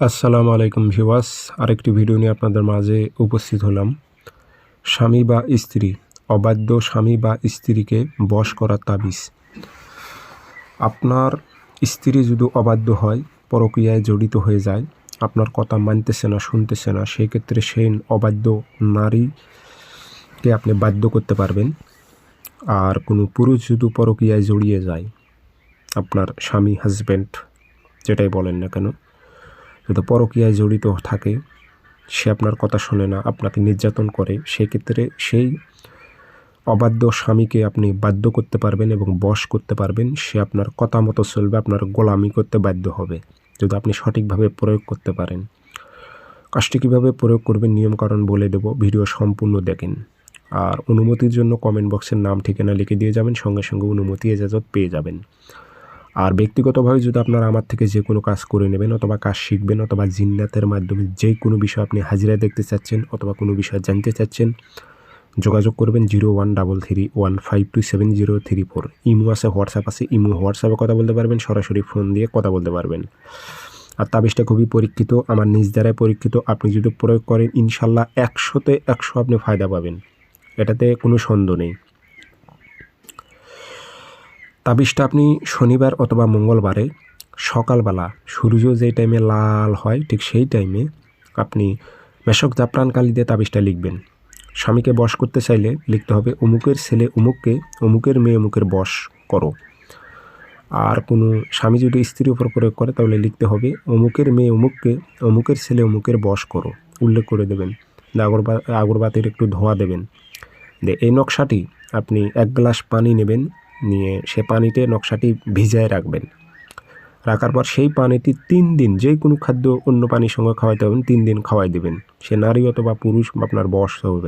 আসসালামু আলাইকুম ভিউয়ার্স, আরেকটি ভিডিও নিয়ে আপনাদের মাঝে উপস্থিত হলাম। স্বামী বা স্ত্রী, অবাধ্য স্বামী বা স্ত্রীকে বশ করার তাবিজ। আপনার স্ত্রী যদি অবাধ্য হয়, পরকীয়ায় জড়িত হয়ে যায়, আপনার কথা মানতেছে না, শুনতেছে না, সেই ক্ষেত্রে সেই অবাধ্য নারীকে আপনি বাধ্য করতে পারবেন। আর কোনো পুরুষ যদি পরকীয়ায় জড়িয়ে যায়, আপনার স্বামী, হাজব্যান্ড যেটাই বলেন না কেন, যদি পরকীয়ায় জড়িত থাকে, সে আপনার কথা শোনে না, আপনাকে নির্যাতন করে, সেক্ষেত্রে সেই অবাধ্য স্বামীকে আপনি বাধ্য করতে পারবেন এবং বশ করতে পারবেন। সে আপনার কথা মতো চলবে, আপনার গোলামি করতে বাধ্য হবে যদি আপনি সঠিকভাবে প্রয়োগ করতে পারেন। কাজটি কীভাবে প্রয়োগ করবেন নিয়মকানুন বলে দেব, ভিডিও সম্পূর্ণ দেখেন। আর অনুমতির জন্য কমেন্ট বক্সের নাম ঠিকানা লিখে দিয়ে যাবেন, সঙ্গে সঙ্গে অনুমতি এজাজত পেয়ে যাবেন। আর ব্যক্তিগতভাবে যদি আপনারা আমার থেকে যে কোনো কাজ করে নেবেন অথবা কাজ শিখবেন অথবা জিন্নাতের মাধ্যমে যে কোনো বিষয় আপনি হাজিরায় দেখতে চাচ্ছেন অথবা কোনো বিষয় জানতে চাচ্ছেন, যোগাযোগ করবেন 0133152734। ইমো আছে, হোয়াটসঅ্যাপ আছে। হোয়াটসঅ্যাপে কথা বলতে পারবেন, সরাসরি ফোন দিয়ে কথা বলতে পারবেন। আর তাবিজটা খুবই পরীক্ষিত, আমার নিজ দ্বারাই পরীক্ষিত। আপনি যদি প্রয়োগ করেন ইনশাল্লাহ 100তে 100 আপনি ফায়দা পাবেন, এটাতে কোনো সন্দেহ নেই। তাবিজটা আপনি শনিবার অথবা মঙ্গলবারে সকালবেলা সূর্য যে টাইমে লাল হয় ঠিক সেই টাইমে আপনি মেশক জাফরান কালি দিয়ে তাবিজটা লিখবেন। স্বামীকে বশ করতে চাইলে লিখতে হবে অমুকের ছেলে অমুককে, অমুকের মেয়ে অমুকের বশ করো। আর কোনো স্বামী যদি স্ত্রীর উপর প্রয়োগ করে তাহলে লিখতে হবে অমুকের মেয়ে অমুককে, অমুকের ছেলে অমুকের বশ করো, উল্লেখ করে দেবেন। আগরবাতির একটু ধোঁয়া দেবেন। এই নকশাটি আপনি 1 গ্লাস পানি নেবেন, নিয়ে সে পানিতে নকশাটি ভিজায় রাখবেন। রাখার পর সেই পানিটি 3 দিন, যে কোনো খাদ্য অন্য পানির সঙ্গে খাওয়াইতে হবেন, 3 দিন খাওয়াই দেবেন। সে নারী অথবা পুরুষ আপনার বশ হবে।